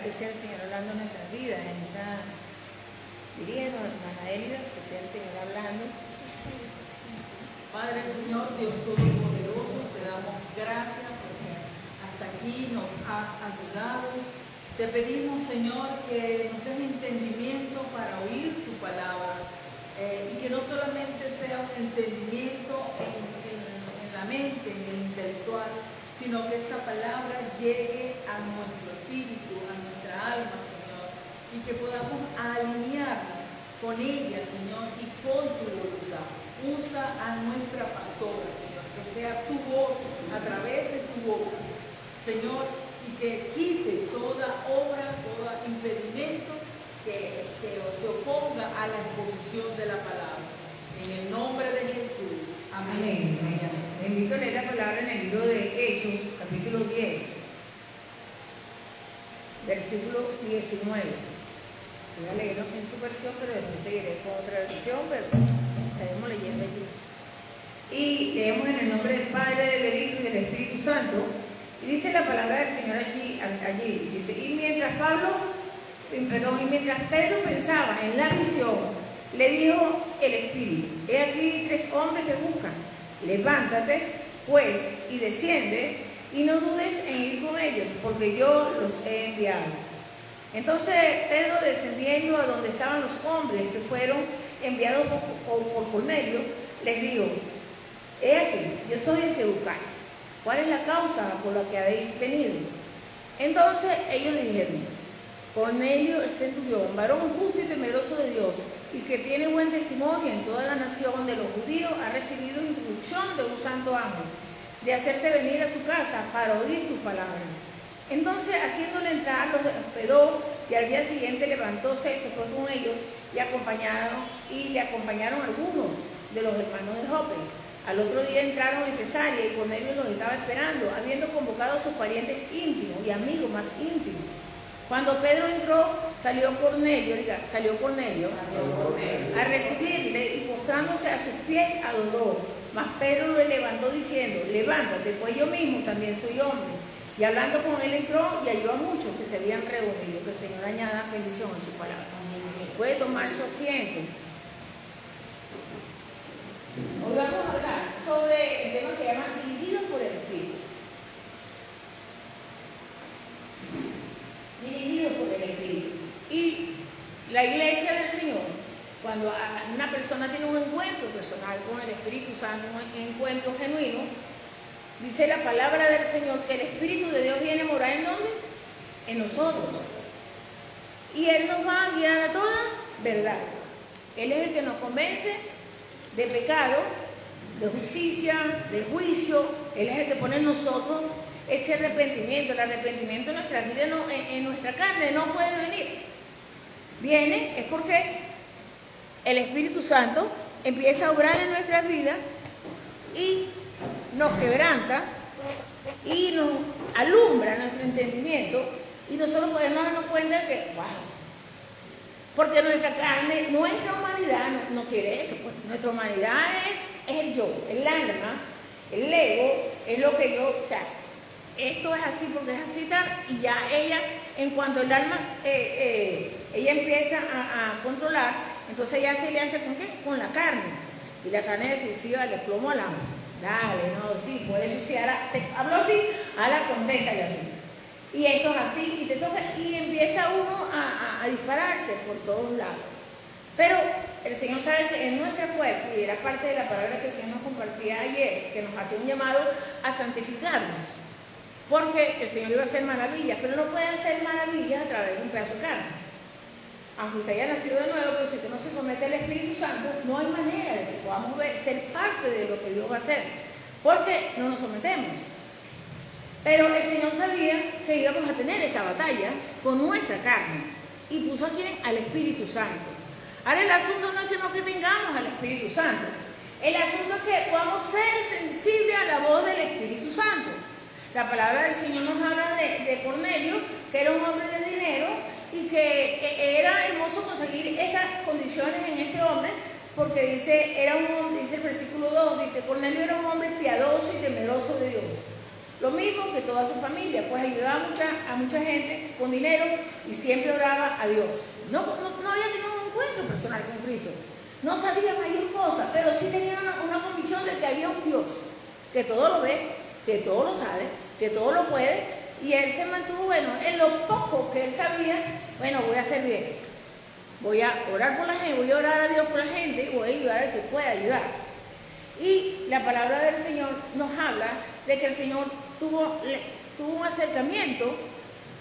que sea el Señor hablando en nuestras vidas, en esta, diríamos, hermana Elida, que sea el Señor hablando. Padre, Señor, Dios Todopoderoso, te damos gracias porque hasta aquí nos has ayudado. Te pedimos, Señor, que nos des entendimiento para oír tu palabra y que no solamente sea un entendimiento en la mente, en el intelectual, sino que esta palabra llegue a nuestro espíritu, a nuestra alma, Señor, y que podamos alinearnos con ella, Señor, y con tu voluntad. Usa a nuestra pastora, Señor, que sea tu voz a través de su boca, Señor, y que quites toda obra, todo impedimento que se oponga a la exposición de la palabra. En el nombre de Jesús. Amén. Amén. Me invito a leer la palabra en el libro de Hechos, capítulo 10, versículo 19. Voy a leerlo en su versión, pero después seguiré con otra versión, pero estaremos leyendo allí. Y leemos en el nombre del Padre, del Hijo y del Espíritu Santo. Y dice la palabra del Señor allí, dice, y mientras Pedro pensaba en la visión, le dijo el Espíritu, he aquí 3 hombres que buscan, levántate, pues, y desciende, y no dudes en ir con ellos, porque yo los he enviado. Entonces Pedro, descendiendo a donde estaban los hombres que fueron enviados por Cornelio, les dijo, he aquí, yo soy el que buscáis. ¿Cuál es la causa por la que habéis venido? Entonces ellos dijeron, Cornelio el centurión, varón justo y temeroso de Dios, y que tiene buen testimonio en toda la nación de los judíos, ha recibido instrucción de un santo ángel, de hacerte venir a su casa para oír tu palabra. Entonces, haciéndole entrar, los hospedó, y al día siguiente levantóse, se fue con ellos, y le acompañaron algunos de los hermanos de Jope. Al otro día entraron en Cesarea, y Cornelio los estaba esperando, habiendo convocado a sus parientes íntimos y amigos más íntimos. Cuando Pedro entró, salió Cornelio a recibirle, y postrándose a sus pies adoró. Mas Pedro le levantó diciendo, levántate, pues yo mismo también soy hombre. Y hablando con él entró y halló a muchos que se habían reunido. Que el Señor añada bendición a su palabra. Puede tomar su asiento. Hoy vamos a hablar sobre el tema que se llama dirigidos por el Espíritu. Dirigidos por el Espíritu. Y la iglesia del Señor, cuando una persona tiene un encuentro personal con el Espíritu Santo, un encuentro genuino, dice la palabra del Señor que el Espíritu de Dios viene a morar ¿en dónde? En nosotros. Y Él nos va a guiar a toda verdad. Él es el que nos convence de pecado, de justicia, de juicio. Él es el que pone en nosotros ese arrepentimiento. El arrepentimiento en nuestra vida, en nuestra carne, no puede venir. Viene, es porque el Espíritu Santo empieza a obrar en nuestras vidas y nos quebranta y nos alumbra nuestro entendimiento, y nosotros podemos darnos cuenta de que, wow, porque nuestra carne, nuestra humanidad no quiere eso, pues. Nuestra humanidad es el yo, el alma, el ego, es lo que yo, o sea, esto es así porque es así tal, y ya ella, en cuanto el alma, ella empieza a controlar, entonces ella se le hace ¿con qué? Con la carne, y la carne decisiva le plomo al alma. Dale, no, sí, por eso sí, ahora te hablo así, ahora contesta y así. Y esto es así, y te toca, y empieza uno a dispararse por todos lados. Pero el Señor sabe que en nuestra fuerza, y era parte de la palabra que el Señor nos compartía ayer, que nos hacía un llamado a santificarnos. Porque el Señor iba a hacer maravillas, pero no puede hacer maravillas a través de un pedazo de carne. Aunque usted haya nacido de nuevo, pero si usted no se somete al Espíritu Santo, no hay manera de que podamos ser parte de lo que Dios va a hacer, porque no nos sometemos. Pero el Señor sabía que íbamos a tener esa batalla con nuestra carne, y puso a quién? Al Espíritu Santo. Ahora el asunto no es que no tengamos al Espíritu Santo, el asunto es que podamos ser sensibles a la voz del Espíritu Santo. La palabra del Señor nos habla de Cornelio, que era un hombre de dinero, y que era hermoso conseguir estas condiciones en este hombre, porque dice, era un hombre, dice el versículo 2, dice, Cornelio era un hombre piadoso y temeroso de Dios. lo mismo que toda su familia, pues ayudaba a mucha gente con dinero y siempre oraba a Dios. No había tenido un encuentro personal con Cristo, no sabía mayor cosa, pero sí tenía una convicción de que había un Dios que todo lo ve, que todo lo sabe, que todo lo puede, y él se mantuvo, bueno, en lo poco que él sabía, bueno, voy a hacer bien, voy a orar por la gente, voy a orar a Dios por la gente y voy a ayudar al que pueda ayudar. Y la palabra del Señor nos habla de que el Señor tuvo un acercamiento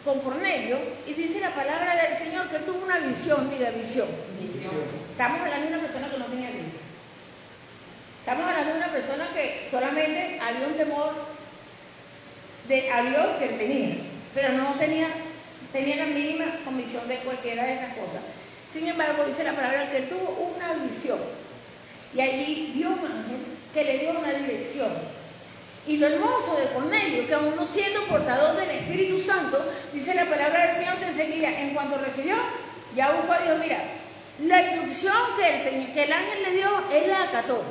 con Cornelio, y dice la palabra del Señor que tuvo una visión. Diga visión. Estamos hablando de una persona que no tenía Cristo. Estamos hablando de una persona que solamente había un temor a Dios que él tenía, pero no tenía la mínima convicción de cualquiera de esas cosas. Sin embargo, dice la palabra que él tuvo una visión, y allí vio un ángel que le dio una dirección. Y lo hermoso de Cornelio, que aún no siendo portador del Espíritu Santo, dice la palabra del Señor que enseguida, en cuanto recibió, ya buscó a Dios. Mira, la instrucción que el ángel le dio, él la acató.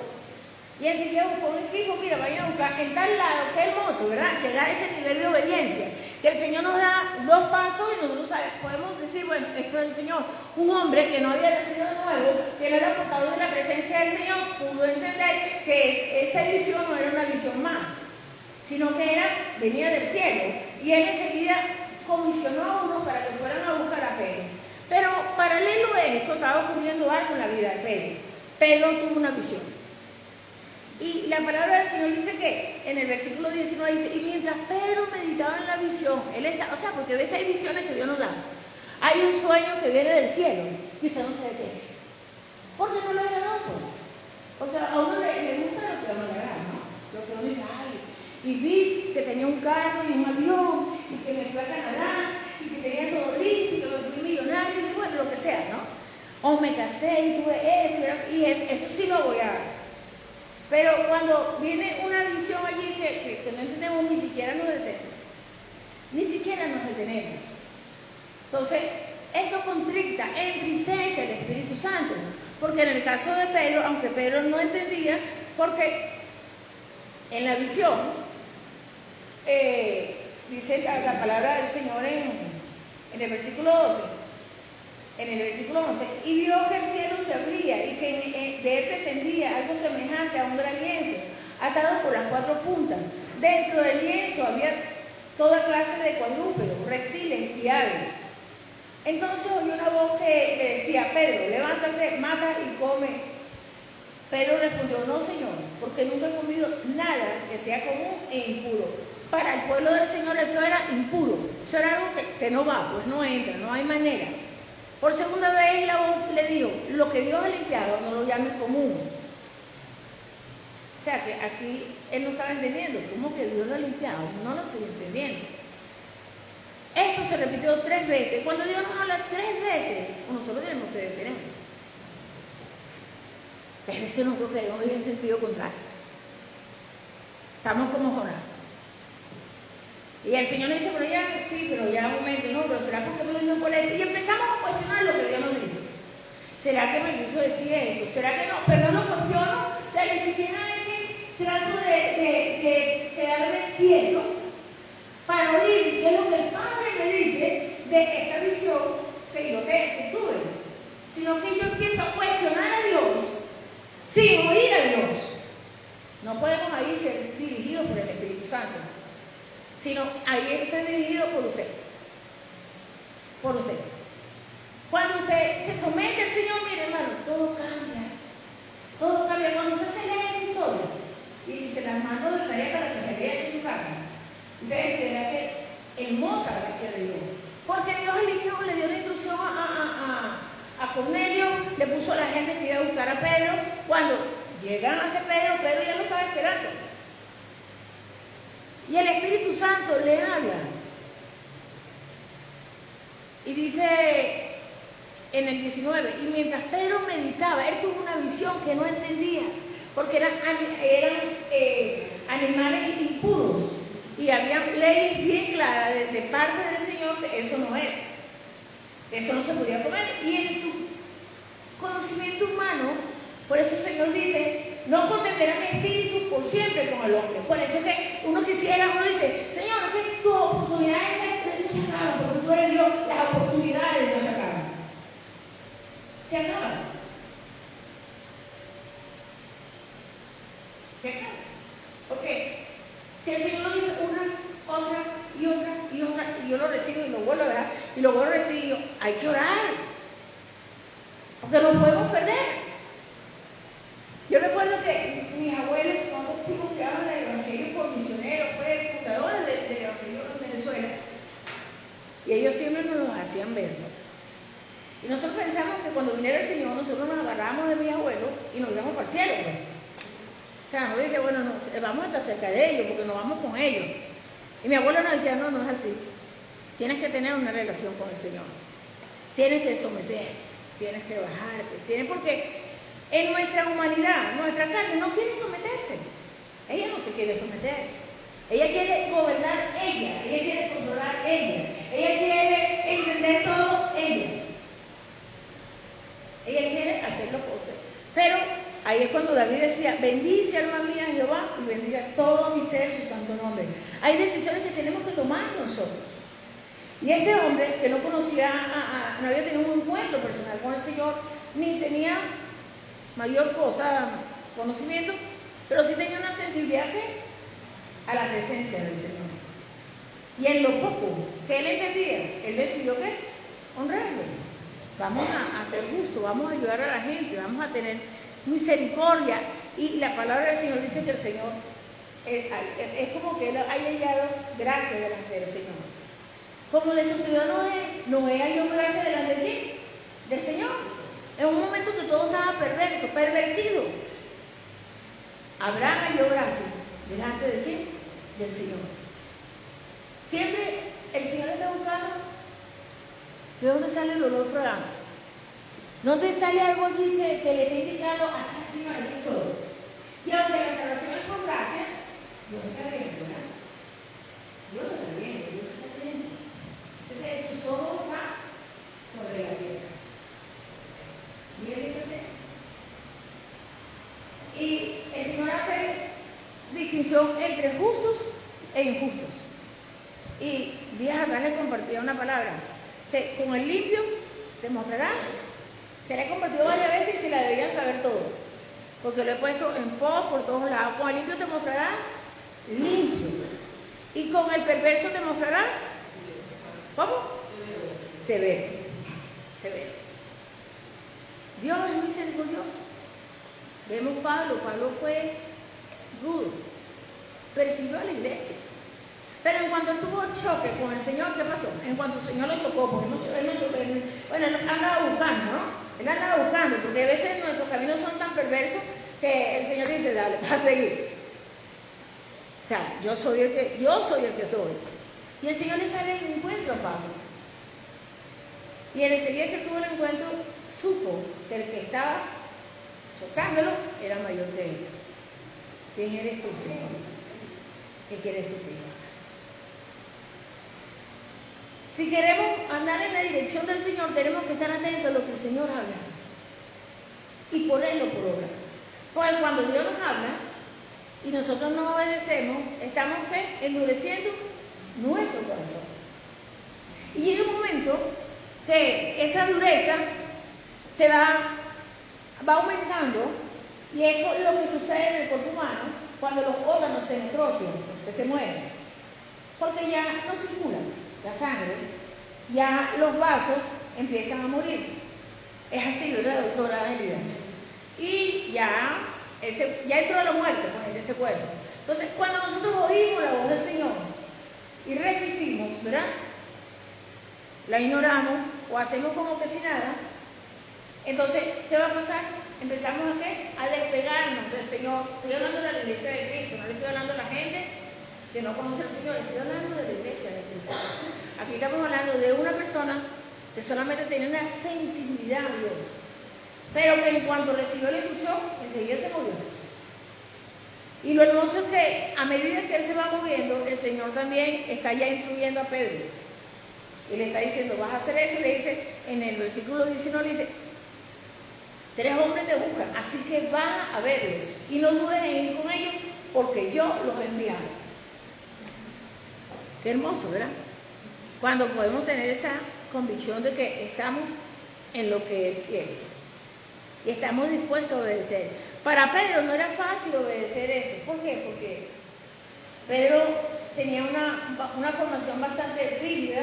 Y enseguida buscó un equipo, mira, vayan a buscar en tal lado, qué hermoso, ¿verdad? Que da ese nivel de obediencia. Que el Señor nos da 2 pasos y nosotros podemos decir, bueno, esto es el Señor. Un hombre que no había nacido de nuevo, que no era portador de la presencia del Señor, pudo entender que esa visión no era una visión más, sino que venía del cielo. Y él enseguida comisionó a uno para que fueran a buscar a Pedro. Pero paralelo a esto estaba ocurriendo algo en la vida de Pedro. Pedro tuvo una visión. Y la palabra del Señor dice que en el versículo 19 dice, y mientras Pedro meditaba en la visión, porque a veces hay visiones que Dios nos da. Hay un sueño que viene del cielo y usted no sabe qué es. Porque no lo agradó. Porque a uno le gusta lo que a uno le agrada, ¿no? Lo que uno dice, ay, y vi que tenía un carro y un avión, y que me fui a Canadá, y que tenía todo listo, y que me fui millonario, y bueno, lo que sea, ¿no? O me casé y tuve esto, y eso sí lo voy a dar. Pero cuando viene una visión allí que no entendemos, ni siquiera nos detenemos. Ni siquiera nos detenemos. Entonces, eso contricta, entristece al Espíritu Santo. Porque en el caso de Pedro, aunque Pedro no entendía, porque en la visión, dice la palabra del Señor en el versículo 12, en el versículo 11, y vio que el cielo se abría y que de él descendía algo semejante a un gran lienzo, atado por las 4 puntas. Dentro del lienzo había toda clase de cuadrúpedos, reptiles y aves. Entonces oyó una voz que le decía, Pedro, levántate, mata y come. Pedro respondió, no, Señor, porque nunca he comido nada que sea común e impuro. Para el pueblo del Señor eso era impuro, eso era algo que no va, pues no entra, no hay manera. Por segunda vez la voz le dijo, lo que Dios ha limpiado no lo llames común. O sea que aquí él no estaba entendiendo, ¿cómo que Dios lo ha limpiado? No lo estoy entendiendo. Esto se repitió 3 veces. Cuando Dios nos habla 3 veces, nosotros tenemos que detenernos. A veces nosotros queremos ir en sentido contrario. Estamos como Jonás. Y el Señor nos dice, pero ya, sí, pero ya un momento, no, pero ¿será porque me lo dijo por esto? Y empezamos a cuestionar lo que Dios nos dice. ¿Será que me quiso decir esto? ¿Será que no? Pero no lo cuestiono, o sea, ni siquiera es que trato de quedarme quieto para oír qué es lo que el Padre me dice de esta visión que yo tuve. Sino que yo empiezo a cuestionar a Dios sin oír a Dios. No podemos ahí ser dirigidos por el Espíritu Santo, sino ahí está dirigido por usted. Por usted. Cuando usted se somete al Señor, mire hermano, todo cambia. Todo cambia. Cuando usted se lee esa historia y se las mando de tarea para que se vea en su casa, ustedes verán que hermosa gracia de Dios. Porque Dios eligió, le dio la instrucción a Cornelio, le puso a la gente que iba a buscar a Pedro. Cuando llegan hacia Pedro, Pedro ya lo estaba esperando. Y el Espíritu Santo le habla. Y dice en el 19, y mientras Pedro meditaba, él tuvo una visión que no entendía, porque eran animales impuros. Y había leyes bien claras de parte del Señor que eso no era. Eso no se podía comer. Y en su conocimiento humano, por eso el Señor dice, no contenderá mi espíritu por siempre con el hombre. Por eso es que uno dice, Señor, que tus oportunidades se acaban, porque tú eres Dios, las oportunidades de Dios se acaban. Se acaban. Se acaban. Porque si el Señor lo dice una, otra y otra y otra, y yo lo recibo y lo vuelvo a dar, y lo vuelvo a recibir, hay que orar. Porque no podemos perder. Yo recuerdo que mis abuelos, cuando fuimos que hablan del evangelio por misioneros, fue fundadores del evangelio en Venezuela, y ellos siempre nos los hacían ver, ¿no? Y nosotros pensamos que cuando viniera el Señor, nosotros nos agarramos de mis abuelos y nos íbamos para el cielo, pues. O sea, nos dice, bueno, no, vamos a estar cerca de ellos porque nos vamos con ellos. Y mi abuelo nos decía, no, no es así. Tienes que tener una relación con el Señor. Tienes que someterte, tienes que bajarte, porque en nuestra humanidad, nuestra carne no quiere someterse. Ella no se quiere someter. Ella quiere gobernar ella quiere controlar ella quiere entender todo ella. Ella quiere hacer lo posible. Pero ahí es cuando David decía, bendice alma mía Jehová y bendiga todo mi ser su santo nombre. Hay decisiones que tenemos que tomar nosotros. Y este hombre que no conocía, no había tenido un encuentro personal con el Señor, ni tenía mayor cosa, conocimiento, pero sí tenía una sensibilidad a la presencia del Señor. Y en lo poco que él entendía, él decidió que honrarlo. Vamos a ser justos, vamos a ayudar a la gente, vamos a tener misericordia. Y la palabra del Señor dice que el Señor es como que él haya hallado gracia delante del Señor. Como le sucedió a Noé halló gracia delante de quién? Del Señor. En un momento que todo estaba perverso, pervertido. Abraham halló gracia delante de quién? Del Señor. Siempre el Señor está buscando de dónde sale el olor fragante. ¿Dónde sale algo allí que le está indicando así y todo? Y aunque la salvación es por gracia, Dios está viendo, ¿verdad? Dios está viendo, Dios está viendo. Entonces sus ojos van sobre la tierra. Y el Señor hace distinción entre justos e injustos. Y días atrás le compartía una palabra, que con el limpio te mostrarás. Se le he compartido varias veces y se la deberían saber todo, porque lo he puesto en post por todos lados. Con el limpio te mostrarás limpio, y con el perverso te mostrarás, ¿cómo? Severo. Severo. Dios es misericordioso. Vemos Pablo fue rudo, persiguió a la iglesia. Pero en cuanto él tuvo choque con el Señor, ¿qué pasó? En cuanto el Señor lo chocó, porque él andaba buscando, ¿no? Él andaba buscando, porque a veces nuestros caminos son tan perversos que el Señor dice, dale, vas a seguir. O sea, yo soy el que soy. Y el Señor le sale el encuentro a Pablo. Y enseguida que tuvo el encuentro, supo que el que estaba chocándolo era mayor que él. ¿Quién eres tú, Señor? ¿Qué quieres tú que yo haga? Si queremos andar en la dirección del Señor, tenemos que estar atentos a lo que el Señor habla y ponerlo por obra. Porque cuando Dios nos habla y nosotros no obedecemos, estamos endureciendo nuestro corazón. Y llega un momento que esa dureza se va aumentando, y es lo que sucede en el cuerpo humano cuando los órganos se necrosian, que se mueren, porque ya no circula la sangre, ya los vasos empiezan a morir. Es así, ¿verdad, doctora Elida? Y ya entró la muerte pues, en ese cuerpo. Entonces, cuando nosotros oímos la voz del Señor y resistimos, ¿verdad? La ignoramos o hacemos como que si nada, entonces, ¿qué va a pasar? Empezamos a despegarnos del Señor. Estoy hablando de la iglesia de Cristo, no le estoy hablando a la gente que no conoce al Señor, estoy hablando de la iglesia de Cristo. Aquí estamos hablando de una persona que solamente tiene una sensibilidad a Dios, pero que en cuanto recibió el escuchó, enseguida se movió. Y lo hermoso es que a medida que él se va moviendo, el Señor también está ya instruyendo a Pedro. Y le está diciendo, vas a hacer eso, y le dice, en el versículo 19, le dice, 3 hombres te buscan, así que vas a verlos y no dudes en ir con ellos porque yo los he enviado. Qué hermoso, ¿verdad? Cuando podemos tener esa convicción de que estamos en lo que Él quiere y estamos dispuestos a obedecer. Para Pedro no era fácil obedecer esto. ¿Por qué? Porque Pedro tenía una formación bastante rígida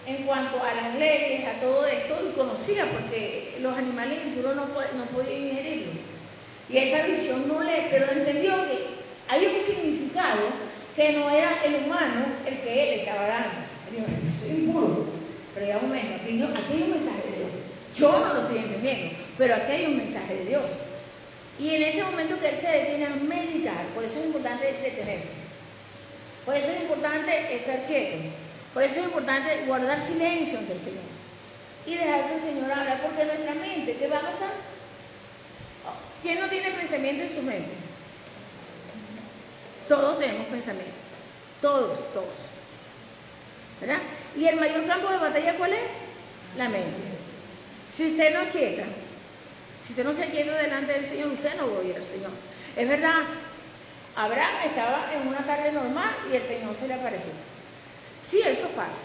en cuanto a las leyes, a todo esto, y conocía porque los animales impuros no podían ingerirlos. Y esa visión pero entendió que había un significado que no era el humano el que él estaba dando. Él dijo, soy impuro, pero ya un momento, aquí hay un mensaje de Dios. Yo no lo estoy entendiendo, pero aquí hay un mensaje de Dios. Y en ese momento que él se detiene a meditar, por eso es importante detenerse. Por eso es importante estar quieto. Por eso es importante guardar silencio ante el Señor y dejar que el Señor hable, porque nuestra mente, ¿qué va a pasar? ¿Quién no tiene pensamiento en su mente? Todos tenemos pensamiento, todos, ¿verdad? Y el mayor campo de batalla, ¿cuál es? La mente. Si usted no es quieta, si usted no se quieta delante del Señor, usted no va a oír al Señor. Es verdad, Abraham estaba en una tarde normal y el Señor se le apareció. Sí, eso pasa.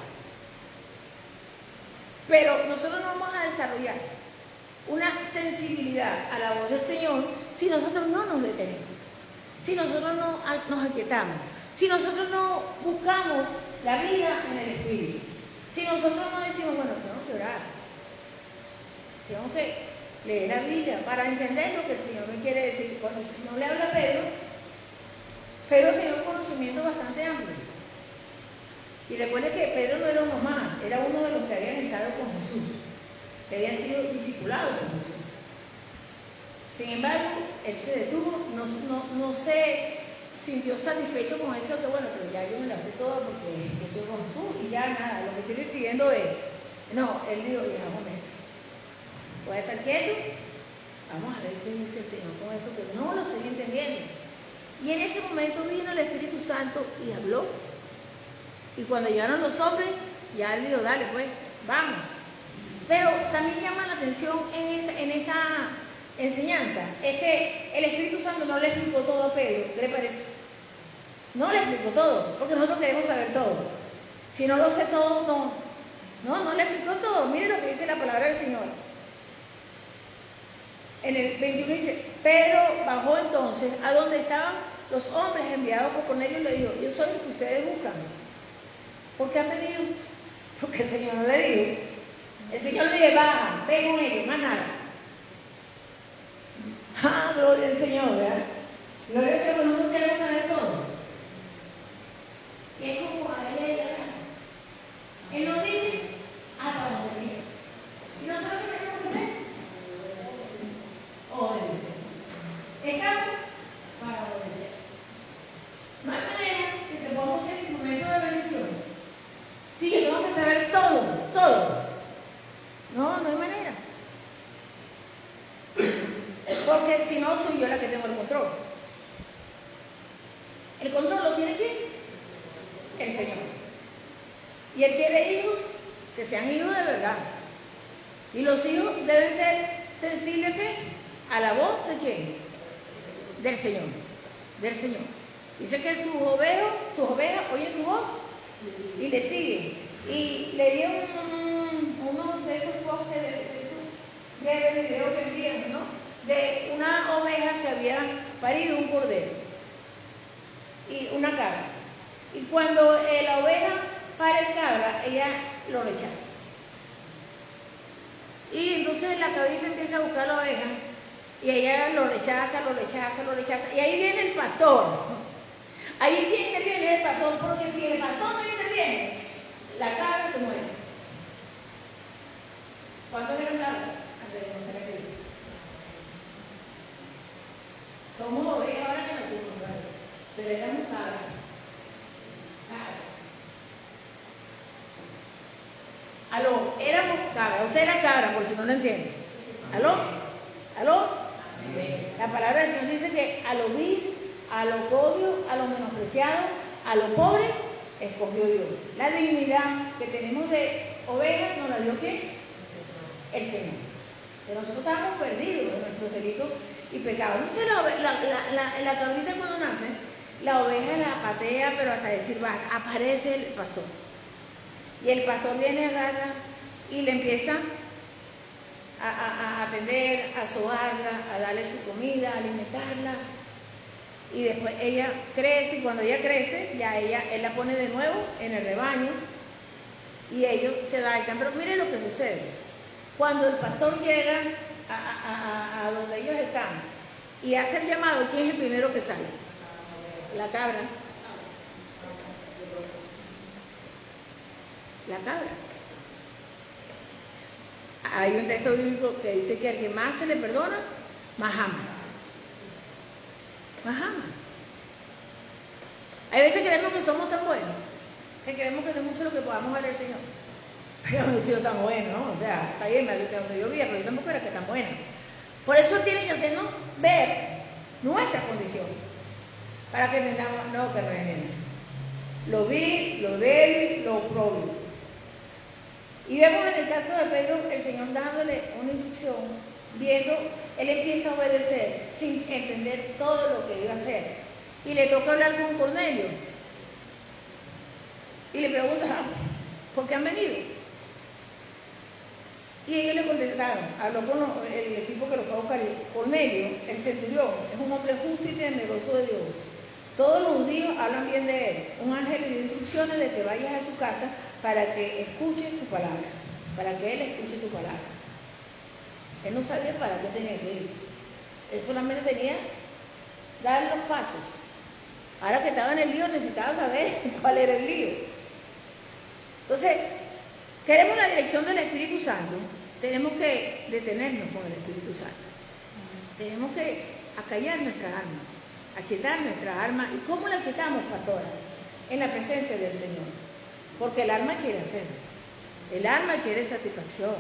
Pero nosotros no vamos a desarrollar una sensibilidad a la voz del Señor si nosotros no nos detenemos, si nosotros no nos aquietamos, si nosotros no buscamos la vida en el Espíritu, si nosotros no decimos, bueno, tengo que orar, tengo que leer la Biblia para entender lo que el Señor me quiere decir. Cuando el Señor le habla a Pedro tenía un conocimiento bastante amplio. Y recuerde que Pedro no era uno más, era uno de los que habían estado con Jesús, que habían sido discipulados con Jesús. Sin embargo, él se detuvo, no se sintió satisfecho con eso, que bueno, pero ya yo me la sé toda porque yo estoy con Jesús y ya nada, lo que estoy siguiendo es. No, él dijo, ya un momento, voy a estar quieto, vamos a ver qué dice el Señor con esto, que no lo estoy entendiendo. Y en ese momento vino el Espíritu Santo y habló. Y cuando llegaron los hombres, ya él dijo, dale pues, vamos. Pero también llama la atención en esta enseñanza, es que el Espíritu Santo no le explicó todo a Pedro, ¿qué le parece? No le explicó todo, porque nosotros queremos saber todo. Si no lo sé todo, no le explicó todo. Mire lo que dice la palabra del Señor. En el 21 dice, Pedro bajó entonces a donde estaban los hombres enviados por Cornelio y le dijo, yo soy el que ustedes buscan. ¿Por qué han venido? Porque el Señor no le dijo. El Señor le dice, baja, ven con ellos, más nada. Ah, gloria al Señor, ¿verdad? Gloria al Señor, nosotros queremos saber todo. Y es como a él le da. Él nos dice, hasta donde viene. ¿Y nosotros qué tenemos que hacer? Obedecer. Estamos para obedecer. No hay manera que te podamos ser instrumento de bendición. Sí, yo tengo que saber todo. No hay manera. Porque si no, soy yo la que tengo el control. ¿El control lo tiene quién? El Señor. Y Él quiere hijos que sean hijos de verdad. Y los hijos deben ser sensibles ¿qué? A la voz de quién? Del Señor. Del Señor. Dice que sus ovejas oyen su voz y le siguen. Y le dieron uno de esos postes, de esos breves videos que envían, ¿no? De una oveja que había parido un cordero y una cabra. Y cuando la oveja para el cabra, ella lo rechaza. Y entonces la cabrita empieza a buscar a la oveja y ella lo rechaza. Y ahí viene el pastor. Ahí tiene que viene el pastor, porque si el pastor no interviene, la cabra se muere. ¿Cuántos eran cabras? Antes de conocer a Cristo. Somos ovejas ahora que nacimos, ¿verdad? Pero éramos cabras. Aló, éramos cabras. Usted era cabra, por si no lo entiende. ¿Aló? La palabra del Señor dice que a lo vil, a lo obvio, a lo menospreciado, a lo pobre, escogió Dios. La dignidad que tenemos de ovejas nos la dio ¿quién? El Señor. que nosotros estábamos perdidos en nuestros delitos y pecados. Entonces la cabrita cuando nace, la oveja la patea, pero hasta decir vaca, aparece el pastor. Y el pastor viene, agarra y le empieza a atender, a sobarla, a darle su comida, a alimentarla. Y después ella crece, y cuando ella crece, ya él la pone de nuevo en el rebaño y ellos se adaptan. Pero miren lo que sucede. Cuando el pastor llega a donde ellos están y hace el llamado, ¿quién es el primero que sale? La cabra. La cabra. Hay un texto bíblico que dice que al que más se le perdona, más ama. Más ama. Hay veces creemos que somos tan buenos, que creemos que no es mucho lo que podamos ver al Señor. Yo no he sido tan bueno, ¿no? O sea, está bien, donde yo vivía, pero yo tampoco era que tan buena. Por eso Él tiene que hacernos ver nuestra condición, para que entendamos, no, que regenere. Lo vi, lo débil, lo propio. Y vemos en el caso de Pedro, el Señor dándole una instrucción, viendo, él empieza a obedecer sin entender todo lo que iba a hacer. Y le toca hablar con Cornelio. Y le pregunta, ¿por qué han venido? Y ellos le contestaron, habló con el equipo que lo fue a buscar. Cornelio, el centurión, es un hombre justo y temeroso de Dios. Todos los judíos hablan bien de él. Un ángel le dio instrucciones de que vayas a su casa para que escuche tu palabra, para que él escuche tu palabra. Él no sabía para qué tenía que ir. Él solamente tenía que dar los pasos. Ahora que estaba en el lío, necesitaba saber cuál era el lío. Entonces, queremos la dirección del Espíritu Santo, tenemos que detenernos con el Espíritu Santo. Tenemos que acallar nuestra alma, aquietar nuestra alma. ¿Y cómo la aquietamos, pastora? En la presencia del Señor. Porque el alma quiere hacer, el alma quiere satisfacción.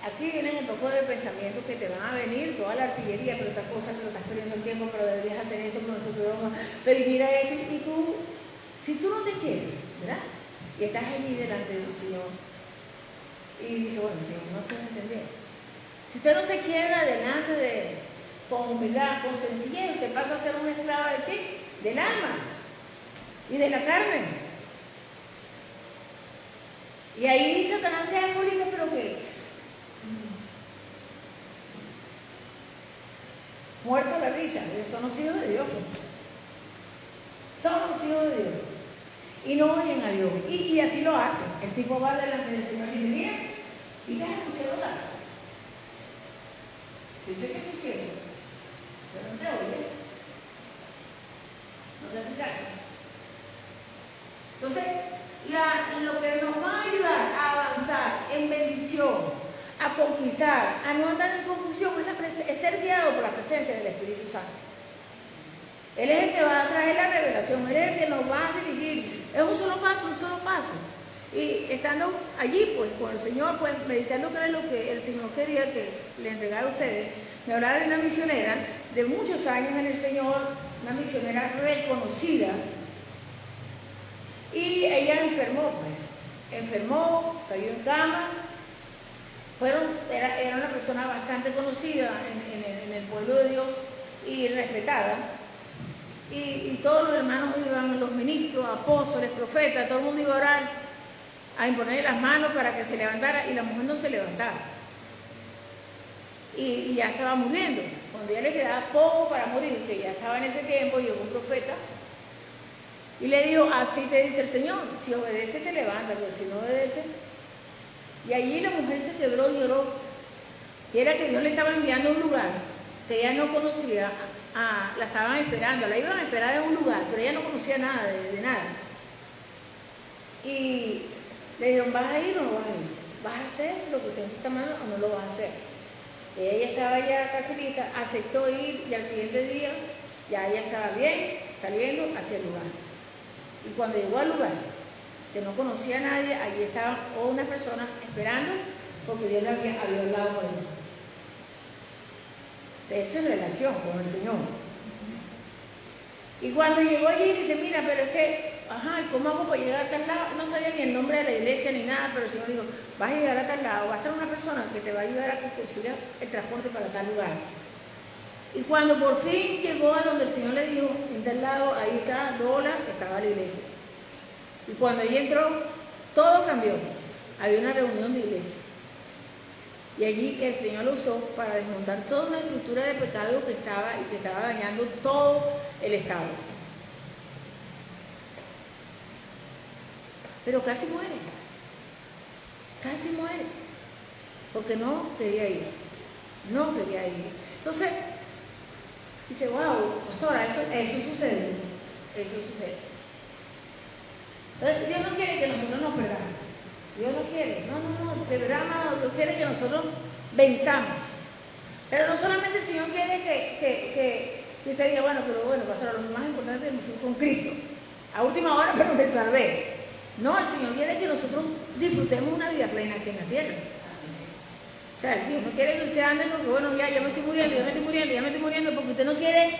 Aquí vienen un poco de pensamientos que te van a venir, toda la artillería, pero esta cosa que lo estás perdiendo el tiempo, pero deberías hacer esto, pero nosotros vamos, pero mira esto, y tú, si tú no te quieres, ¿verdad? Y estás allí delante del Señor, y dice, bueno, Señor, no estoy entendiendo. Si usted no se quiebra delante de, con humildad, con sencillez, usted pasa a ser una esclava de qué? Del alma y de la carne. Y ahí Satanás se da cuenta, pero ¿qué es? Muerto la risa, son los hijos de Dios. Son los hijos de Dios. Y no oyen a Dios. Y así lo hacen. El tipo va delante del Señor y dice, mira, y te pusieron la. Dice que pusieron, pero no te oye. No te hace caso. Entonces, lo que nos va a ayudar a avanzar en bendición, a conquistar, a no andar en confusión, es ser guiado por la presencia del Espíritu Santo. Él es el que va a traer la revelación, Él es el que nos va a dirigir. Es un solo paso, un solo paso. Y estando allí, pues, con el Señor, pues, meditando qué era lo que el Señor quería que le entregara a ustedes, me hablaba de una misionera de muchos años en el Señor, una misionera reconocida, y ella enfermó, pues, cayó en cama. Era una persona bastante conocida en el pueblo de Dios y respetada. Y todos los hermanos iban, los ministros, apóstoles, profetas, todo el mundo iba a orar, a imponerle las manos para que se levantara, y la mujer no se levantaba. Y ya estaba muriendo. Cuando ya le quedaba poco para morir, que ya estaba en ese tiempo, llegó un profeta y le dijo, así te dice el Señor, si obedece te levanta, pero si no obedece. Y allí la mujer se quebró y lloró. Y era que Dios le estaba enviando a un lugar que ella no conocía, la estaban esperando, la iban a esperar en un lugar, pero ella no conocía nada de nada. Y le dijeron, ¿vas a ir o no vas a ir? ¿Vas a hacer lo que el Señor te está mandando o no lo vas a hacer? Y ella estaba ya casi lista, aceptó ir, y al siguiente día ya ella estaba bien, saliendo hacia el lugar. Y cuando llegó al lugar, que no conocía a nadie, allí estaban unas personas esperando porque Dios le había hablado por ella. Eso es relación con el Señor. Y cuando llegó allí dice, mira, pero es que ajá, ¿y cómo hago para llegar a tal lado? No sabía ni el nombre de la iglesia ni nada, pero el Señor dijo, vas a llegar a tal lado, va a estar una persona que te va a ayudar a que consigas el transporte para tal lugar. Y cuando por fin llegó a donde el Señor le dijo, en tal lado, ahí está Lola, estaba la iglesia. Y cuando ella entró, todo cambió. Había una reunión de iglesia. Y allí el Señor lo usó para desmontar toda una estructura de pecado que estaba dañando todo el Estado. Pero casi muere, porque no quería ir. Entonces, dice, wow, pastora, eso sucede. Entonces, Dios no quiere que nosotros nos perdamos. Dios no quiere, no, de verdad, amado, Dios quiere que nosotros venzamos. Pero no solamente el Señor quiere que usted diga, bueno, pastora, lo más importante es que me fui con Cristo. A última hora, pero me salvé. No, el Señor quiere que nosotros disfrutemos una vida plena aquí en la tierra. O sea, el Señor no quiere que usted ande porque, bueno, ya me estoy muriendo, porque usted no quiere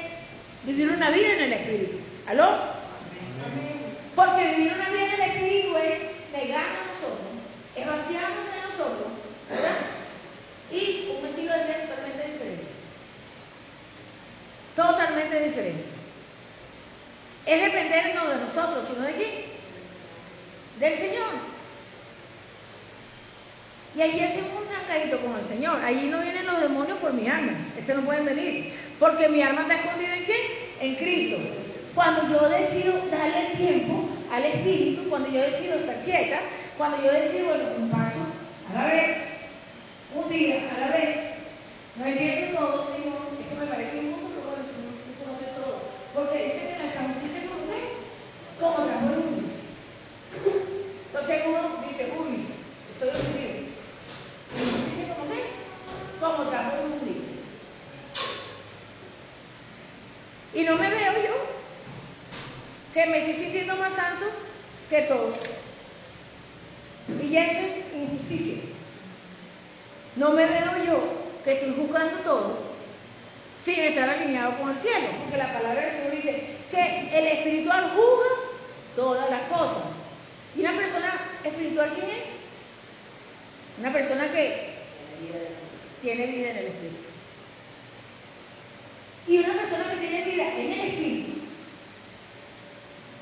vivir una vida en el Espíritu. ¿Aló? Amén. Porque vivir una vida en el Espíritu es negarnos a nosotros, es vaciarnos de nosotros, ¿verdad? Y un estilo de vida totalmente diferente. Totalmente diferente. Es dependernos de nosotros, sino de quién? Del Señor. Y allí hacemos un trancadito con el Señor. Allí no vienen los demonios por mi alma. Es que no pueden venir. Porque mi alma está escondida ¿en qué? En Cristo. Cuando yo decido darle tiempo al Espíritu, cuando yo decido estar quieta, cuando yo decido, bueno, un paso a la vez, un día a la vez, no entiendo todo, Señor, esto me parece un mundo, pero bueno, Señor, tú conoces todo. Porque dice que nuestra justicia no es como trajo el juicio. Entonces uno dice, uy, estoy ofendido. ¿Y justicia como qué? Como trajo el juicio. Y no me veo yo que me estoy sintiendo más santo que todo. Y ya eso es injusticia. No me veo yo que estoy juzgando todo sin estar alineado con el cielo, porque la palabra del Señor dice que el espiritual juzga todas las cosas. ¿Y una persona espiritual quién es? Una persona que tiene vida en el Espíritu. Y una persona que tiene vida en el Espíritu,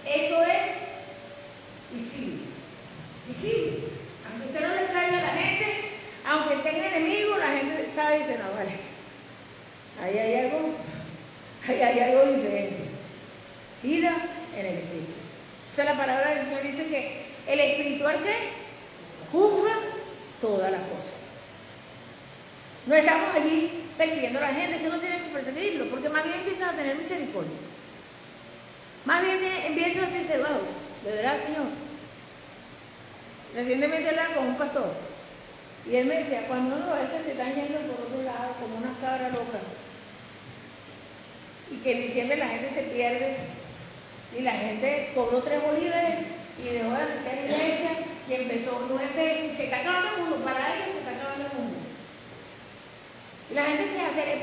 eso es visible. Aunque usted no le extrañe a la gente, aunque tenga enemigos, la gente sabe y dice, no, vale, ahí hay algo diferente. Vida en el Espíritu. Entonces la palabra del Señor dice que el espiritual ¿qué? Juzga todas las cosas. No estamos allí persiguiendo a la gente, que no tienen que perseguirlo, porque más bien empiezan a tener misericordia. Más bien empiezan a decir, wow, de verdad, Señor. Recientemente hablaba con un pastor y él me decía, cuando uno ve que se están yendo por otro lado como unas cabras locas y que en diciembre la gente se pierde y la gente cobró 3 bolívares y dejó de asistir a la iglesia y empezó, se está acabando el mundo, para ellos se está acabando el mundo. Y la gente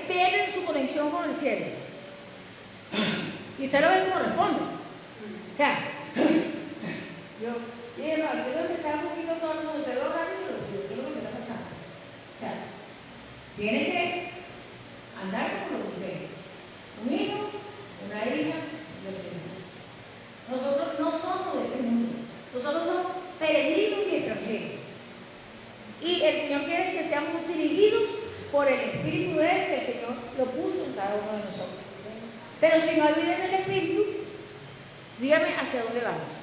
pierde su conexión con el cielo. Y usted lo ve como responde. O sea, yo dije, no, quiero empezar un poquito todo el mundo, te veo rápido, pero ¿qué es lo que me está pasando? O sea, tiene que andar como lo que usted es. Un hijo, una hija del Señor. Nosotros no somos de este mundo. Nosotros somos peregrinos y extranjeros. Y el Señor quiere que seamos dirigidos por el Espíritu de Él, que el Señor lo puso en cada uno de nosotros. Pero si no hay vida en el Espíritu, dígame hacia dónde vamos.